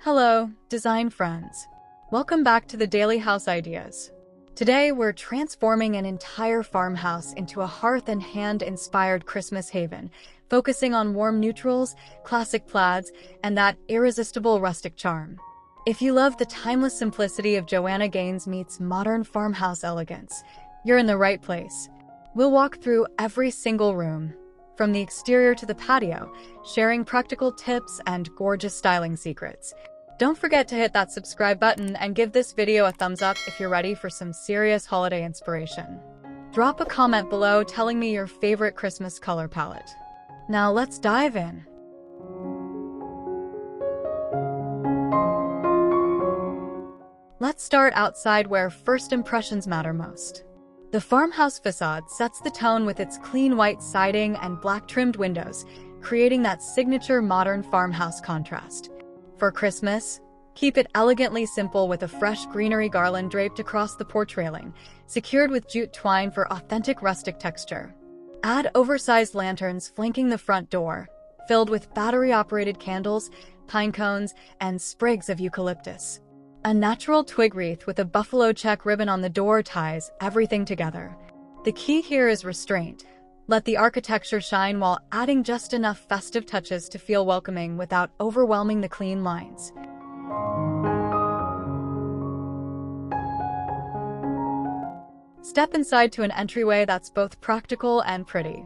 Hello, design friends. Welcome back to the Daily House Ideas. Today, we're transforming an entire farmhouse into a Hearth and Hand-inspired Christmas haven, focusing on warm neutrals, classic plaids, and that irresistible rustic charm. If you love the timeless simplicity of Joanna Gaines meets modern farmhouse elegance, you're in the right place. We'll walk through every single room, from the exterior to the patio, sharing practical tips and gorgeous styling secrets. Don't forget to hit that subscribe button and give this video a thumbs up if you're ready for some serious holiday inspiration. Drop a comment below telling me your favorite Christmas color palette. Now let's dive in. Let's start outside where first impressions matter most. The farmhouse facade sets the tone with its clean white siding and black-trimmed windows, creating that signature modern farmhouse contrast. For Christmas, keep it elegantly simple with a fresh greenery garland draped across the porch railing, secured with jute twine for authentic rustic texture. Add oversized lanterns flanking the front door, filled with battery-operated candles, pine cones, and sprigs of eucalyptus. A natural twig wreath with a buffalo check ribbon on the door ties everything together. The key here is restraint. Let the architecture shine while adding just enough festive touches to feel welcoming without overwhelming the clean lines. Step inside to an entryway that's both practical and pretty.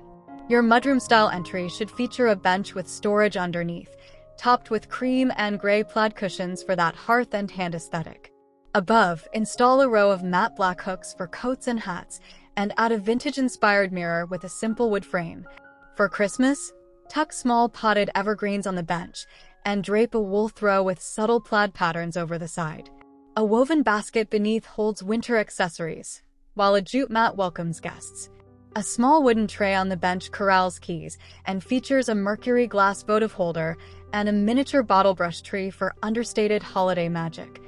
Your mudroom-style entry should feature a bench with storage underneath, topped with cream and gray plaid cushions for that hearth and hand aesthetic. Above, install a row of matte black hooks for coats and hats, and add a vintage-inspired mirror with a simple wood frame. For Christmas, tuck small potted evergreens on the bench, and drape a wool throw with subtle plaid patterns over the side. A woven basket beneath holds winter accessories, while a jute mat welcomes guests. A small wooden tray on the bench corrals keys and features a mercury glass votive holder and a miniature bottle brush tree for understated holiday magic.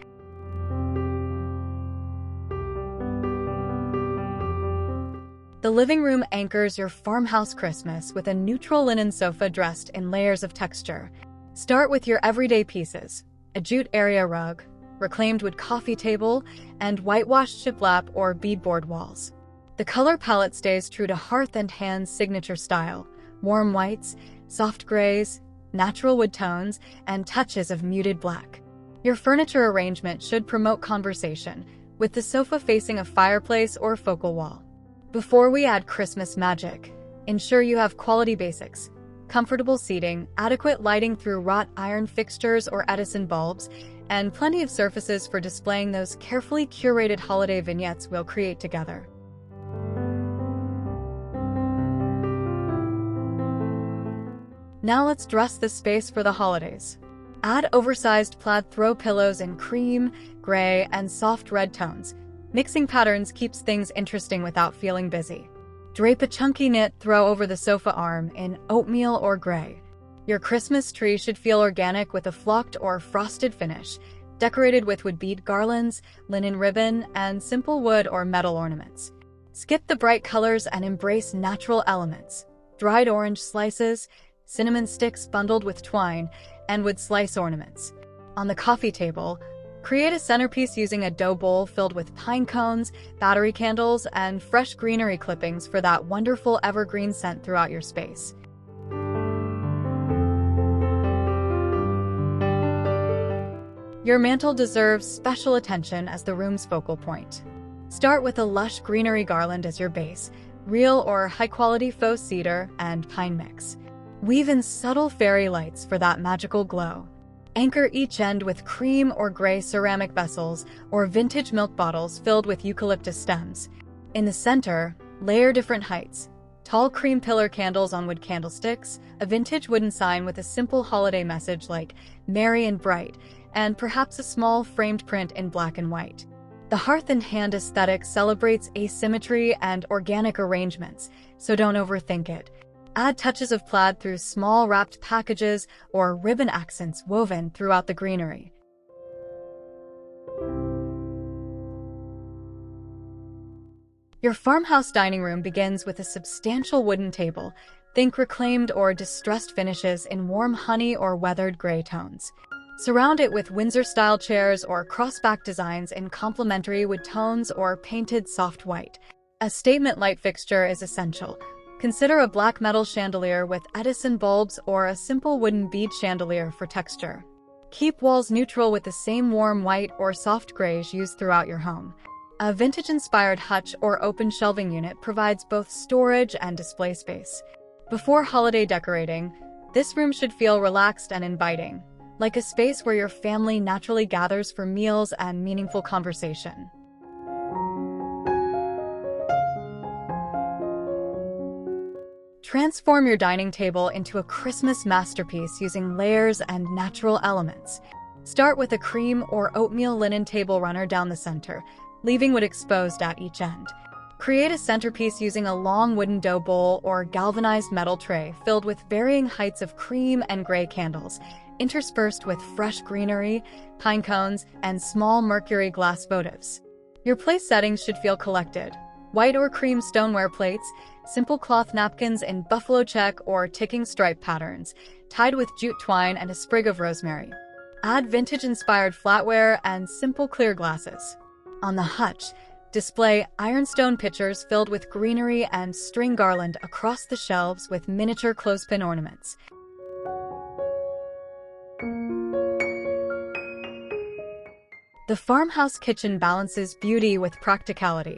The living room anchors your farmhouse Christmas with a neutral linen sofa dressed in layers of texture. Start with your everyday pieces: a jute area rug, reclaimed wood coffee table, and whitewashed shiplap or beadboard walls. The color palette stays true to Hearth and Hand's signature style: warm whites, soft grays, natural wood tones, and touches of muted black. Your furniture arrangement should promote conversation, with the sofa facing a fireplace or focal wall. Before we add Christmas magic, ensure you have quality basics: comfortable seating, adequate lighting through wrought iron fixtures or Edison bulbs, and plenty of surfaces for displaying those carefully curated holiday vignettes we'll create together. Now let's dress this space for the holidays. Add oversized plaid throw pillows in cream, gray, and soft red tones. Mixing patterns keeps things interesting without feeling busy. Drape a chunky knit throw over the sofa arm in oatmeal or gray. Your Christmas tree should feel organic with a flocked or frosted finish, decorated with wood bead garlands, linen ribbon, and simple wood or metal ornaments. Skip the bright colors and embrace natural elements: dried orange slices, cinnamon sticks bundled with twine, and wood slice ornaments. On the coffee table, create a centerpiece using a dough bowl filled with pine cones, battery candles, and fresh greenery clippings for that wonderful evergreen scent throughout your space. Your mantle deserves special attention as the room's focal point. Start with a lush greenery garland as your base, real or high-quality faux cedar and pine mix. Weave in subtle fairy lights for that magical glow. Anchor each end with cream or gray ceramic vessels or vintage milk bottles filled with eucalyptus stems. In the center, layer different heights: tall cream pillar candles on wood candlesticks, a vintage wooden sign with a simple holiday message like "Merry and Bright," and perhaps a small framed print in black and white. The Hearth and Hand aesthetic celebrates asymmetry and organic arrangements, so don't overthink it. Add touches of plaid through small wrapped packages or ribbon accents woven throughout the greenery. Your farmhouse dining room begins with a substantial wooden table. Think reclaimed or distressed finishes in warm honey or weathered gray tones. Surround it with Windsor-style chairs or crossback designs in complementary wood tones or painted soft white. A statement light fixture is essential. Consider a black metal chandelier with Edison bulbs or a simple wooden bead chandelier for texture. Keep walls neutral with the same warm white or soft grays used throughout your home. A vintage-inspired hutch or open shelving unit provides both storage and display space. Before holiday decorating, this room should feel relaxed and inviting, like a space where your family naturally gathers for meals and meaningful conversation. Transform your dining table into a Christmas masterpiece using layers and natural elements. Start with a cream or oatmeal linen table runner down the center, leaving wood exposed at each end. Create a centerpiece using a long wooden dough bowl or galvanized metal tray filled with varying heights of cream and gray candles, interspersed with fresh greenery, pine cones, and small mercury glass votives. Your place settings should feel collected. White or cream stoneware plates, simple cloth napkins in buffalo check or ticking stripe patterns, tied with jute twine and a sprig of rosemary. Add vintage-inspired flatware and simple clear glasses. On the hutch, display ironstone pitchers filled with greenery and string garland across the shelves with miniature clothespin ornaments. The Farmhouse kitchen balances beauty with practicality.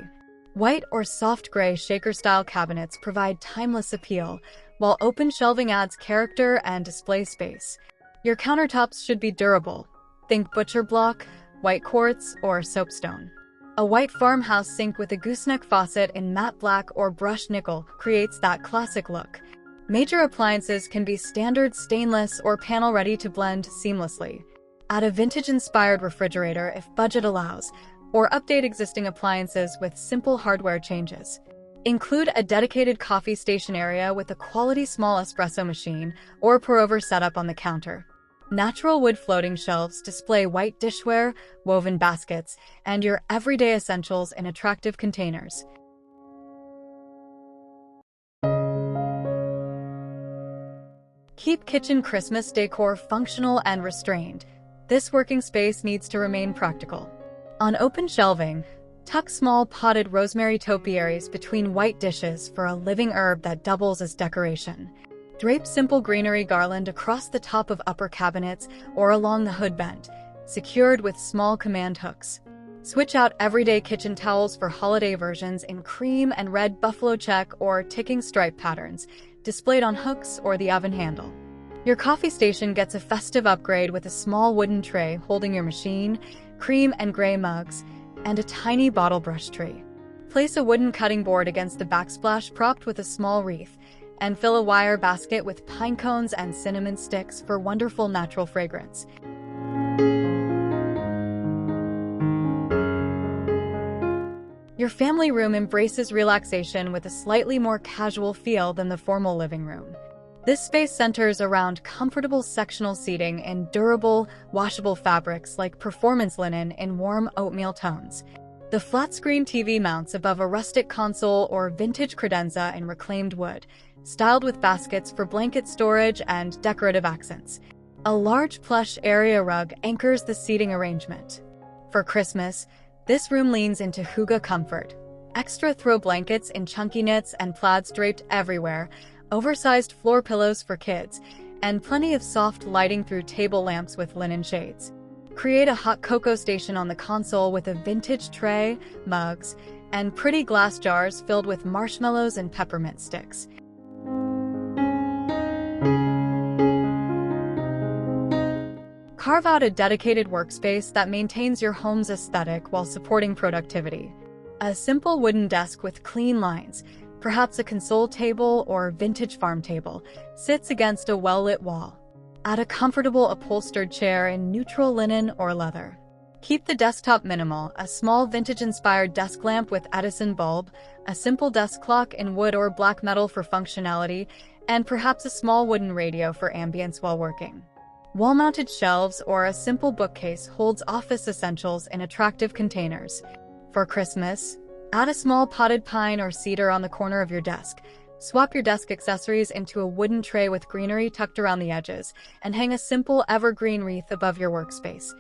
White or soft gray shaker-style cabinets provide timeless appeal, while open shelving adds character and display space. Your countertops should be durable. Think butcher block, white quartz, or soapstone. A white farmhouse sink with a gooseneck faucet in matte black or brushed nickel creates that classic look. Major appliances can be standard stainless or panel-ready to blend seamlessly. Add a vintage-inspired refrigerator if budget allows, or update existing appliances with simple hardware changes. Include a dedicated coffee station area with a quality small espresso machine or pour-over setup on the counter. Natural wood floating shelves display white dishware, woven baskets, and your everyday essentials in attractive containers. Keep kitchen Christmas decor functional and restrained. This working space needs to remain practical. On open shelving, tuck small potted rosemary topiaries between white dishes for a living herb that doubles as decoration. Drape simple greenery garland across the top of upper cabinets or along the hood vent, secured with small command hooks. Switch out everyday kitchen towels for holiday versions in cream and red buffalo check or ticking stripe patterns, displayed on hooks or the oven handle. Your coffee station gets a festive upgrade with a small wooden tray holding your machine, cream and gray mugs, and a tiny bottle brush tray. Place a wooden cutting board against the backsplash propped with a small wreath, and fill a wire basket with pine cones and cinnamon sticks for wonderful natural fragrance. Your family room embraces relaxation with a slightly more casual feel than the formal living room. This space centers around comfortable sectional seating in durable, washable fabrics like performance linen in warm oatmeal tones. The flat-screen TV mounts above a rustic console or vintage credenza in reclaimed wood, styled with baskets for blanket storage and decorative accents. A large plush area rug anchors the seating arrangement. For Christmas, this room leans into hygge comfort. Extra throw blankets in chunky knits and plaids draped everywhere, oversized floor pillows for kids, and plenty of soft lighting through table lamps with linen shades. Create a hot cocoa station on the console with a vintage tray, mugs, and pretty glass jars filled with marshmallows and peppermint sticks. Carve out a dedicated workspace that maintains your home's aesthetic while supporting productivity. A simple wooden desk with clean lines, perhaps a console table or vintage farm table, sits against a well-lit wall. Add a comfortable upholstered chair in neutral linen or leather. Keep the desktop minimal, a small vintage-inspired desk lamp with Edison bulb, a simple desk clock in wood or black metal for functionality, and perhaps a small wooden radio for ambience while working. Wall-mounted shelves or a simple bookcase holds office essentials in attractive containers. For Christmas, add a small potted pine or cedar on the corner of your desk, Swap your desk accessories into a wooden tray with greenery tucked around the edges, and hang a simple evergreen wreath above your workspace.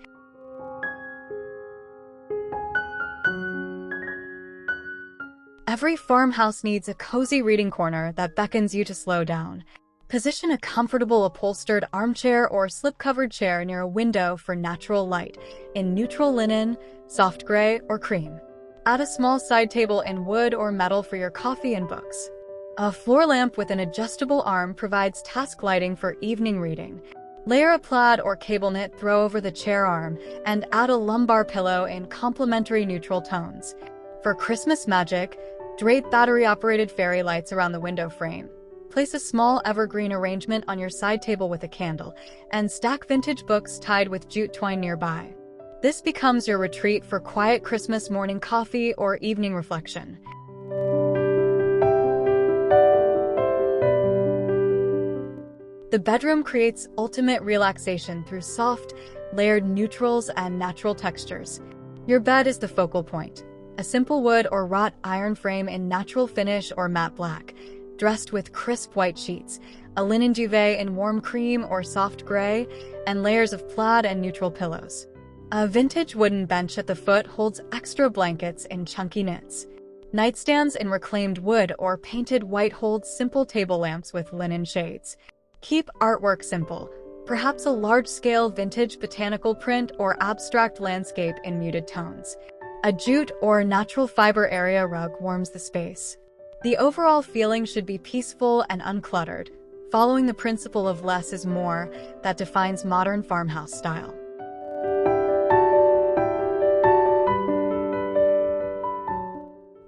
Every farmhouse needs a cozy reading corner that beckons you to slow down. Position a comfortable upholstered armchair or slip-covered chair near a window for natural light, in neutral linen, soft gray, or cream. Add a small side table in wood or metal for your coffee and books. A floor lamp with an adjustable arm provides task lighting for evening reading. Layer a plaid or cable knit throw over the chair arm, and add a lumbar pillow in complementary neutral tones. For Christmas magic, drape battery-operated fairy lights around the window frame. Place a small evergreen arrangement on your side table with a candle, and stack vintage books tied with jute twine nearby. This becomes your retreat for quiet Christmas morning coffee or evening reflection. The bedroom creates ultimate relaxation through soft, layered neutrals and natural textures. Your bed is the focal point. A simple wood or wrought iron frame in natural finish or matte black, dressed with crisp white sheets, a linen duvet in warm cream or soft gray, and layers of plaid and neutral pillows. A vintage wooden bench at the foot holds extra blankets in chunky knits. Nightstands in reclaimed wood or painted white hold simple table lamps with linen shades. Keep artwork simple, perhaps a large-scale vintage botanical print or abstract landscape in muted tones. A jute or natural fiber area rug warms the space. The overall feeling should be peaceful and uncluttered, following the principle of less is more that defines modern farmhouse style.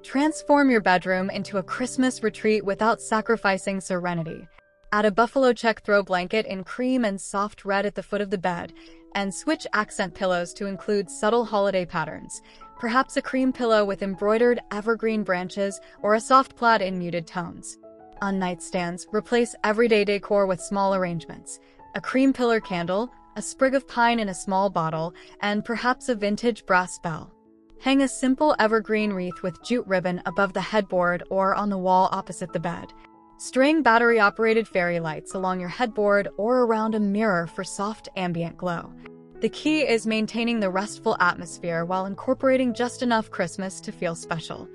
Transform your bedroom into a Christmas retreat without sacrificing serenity. Add a buffalo check throw blanket in cream and soft red at the foot of the bed, and switch accent pillows to include subtle holiday patterns, perhaps a cream pillow with embroidered evergreen branches or a soft plaid in muted tones. On nightstands, replace everyday decor with small arrangements, a cream pillar candle, a sprig of pine in a small bottle, and perhaps a vintage brass bell. Hang a simple evergreen wreath with jute ribbon above the headboard or on the wall opposite the bed. String battery-operated fairy lights along your headboard or around a mirror for soft ambient glow. The key is maintaining the restful atmosphere while incorporating just enough Christmas to feel special.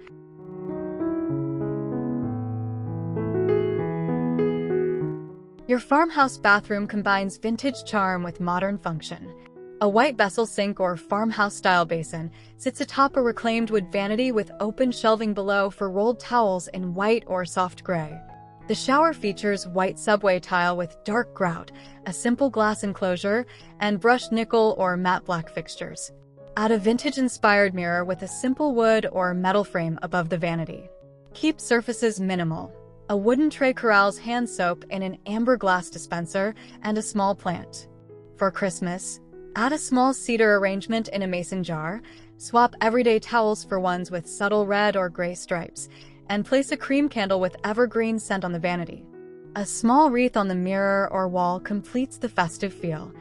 Your farmhouse bathroom combines vintage charm with modern function. A white vessel sink or farmhouse-style basin sits atop a reclaimed wood vanity with open shelving below for rolled towels in white or soft gray. The shower features white subway tile with dark grout, a simple glass enclosure, and brushed nickel or matte black fixtures. Add a vintage-inspired mirror with a simple wood or metal frame above the vanity. Keep surfaces minimal. A wooden tray corrals hand soap in an amber glass dispenser and a small plant. For Christmas, add a small cedar arrangement in a mason jar, swap everyday towels for ones with subtle red or gray stripes, and place a cream candle with evergreen scent on the vanity. A small wreath on the mirror or wall completes the festive feel.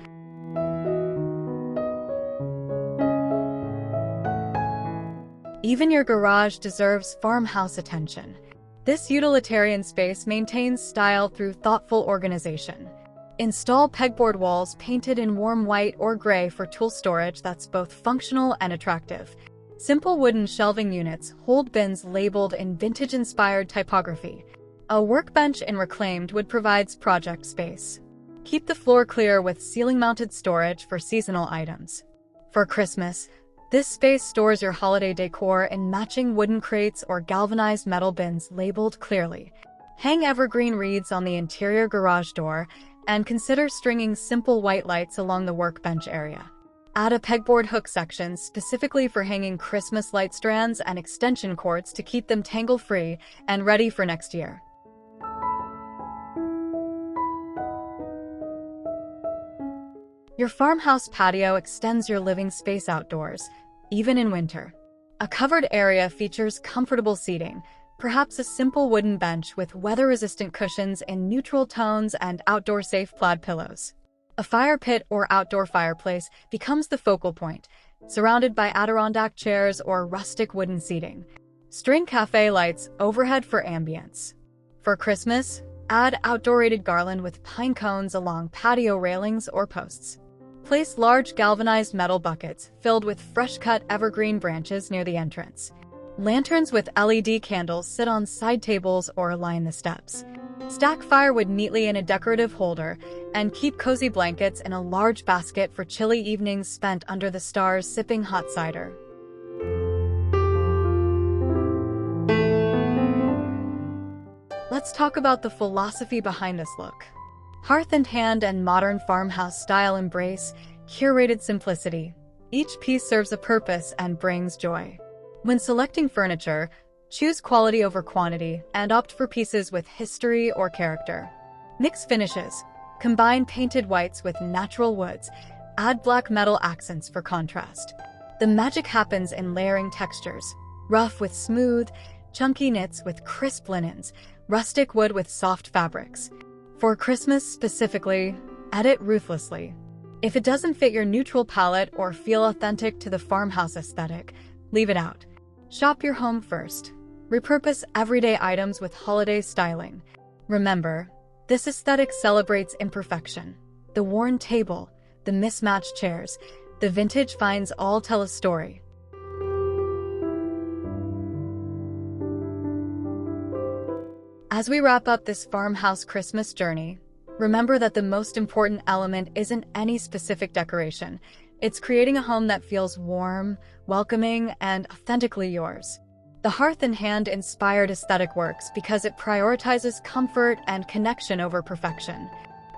Even your garage deserves farmhouse attention. This utilitarian space maintains style through thoughtful organization. Install pegboard walls painted in warm white or gray for tool storage that's both functional and attractive. Simple wooden shelving units hold bins labeled in vintage-inspired typography. A workbench in reclaimed wood provides project space. Keep the floor clear with ceiling-mounted storage for seasonal items. For Christmas, this space stores your holiday decor in matching wooden crates or galvanized metal bins labeled clearly. Hang evergreen wreaths on the interior garage door, and consider stringing simple white lights along the workbench area. Add a pegboard hook section specifically for hanging Christmas light strands and extension cords to keep them tangle-free and ready for next year. Your farmhouse patio extends your living space outdoors, even in winter. A covered area features comfortable seating, perhaps a simple wooden bench with weather-resistant cushions in neutral tones and outdoor-safe plaid pillows. A fire pit or outdoor fireplace becomes the focal point, surrounded by Adirondack chairs or rustic wooden seating. String cafe lights overhead for ambience. For Christmas, add outdoor-rated garland with pine cones along patio railings or posts. Place large galvanized metal buckets filled with fresh-cut evergreen branches near the entrance. Lanterns with LED candles sit on side tables or line the steps. Stack firewood neatly in a decorative holder, and keep cozy blankets in a large basket for chilly evenings spent under the stars sipping hot cider. Let's talk about the philosophy behind this look. Hearth Hand and modern farmhouse style embrace curated simplicity. Each piece serves a purpose and brings joy. When selecting furniture, choose quality over quantity and opt for pieces with history or character. Mix finishes. Combine painted whites with natural woods. Add black metal accents for contrast. The magic happens in layering textures. Rough with smooth, chunky knits with crisp linens, rustic wood with soft fabrics. For Christmas specifically, edit ruthlessly. If it doesn't fit your neutral palette or feel authentic to the farmhouse aesthetic, leave it out. Shop your home first. Repurpose everyday items with holiday styling. Remember, this aesthetic celebrates imperfection. The worn table, the mismatched chairs, the vintage finds all tell a story. As we wrap up this farmhouse Christmas journey, remember that the most important element isn't any specific decoration. It's creating a home that feels warm, welcoming, and authentically yours. The Hearth Hand inspired aesthetic works because it prioritizes comfort and connection over perfection.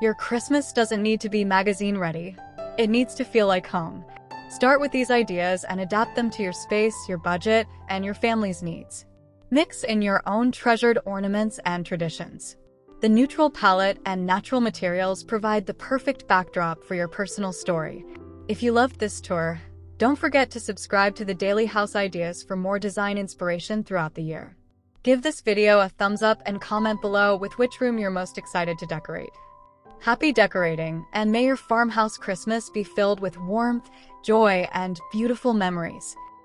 Your Christmas doesn't need to be magazine-ready. It needs to feel like home. Start with these ideas and adapt them to your space, your budget, and your family's needs. Mix in your own treasured ornaments and traditions. The neutral palette and natural materials provide the perfect backdrop for your personal story. If you loved this tour, don't forget to subscribe to the Daily House Ideas for more design inspiration throughout the year. Give this video a thumbs up and comment below with which room you're most excited to decorate. Happy decorating, and may your farmhouse Christmas be filled with warmth, joy, and beautiful memories.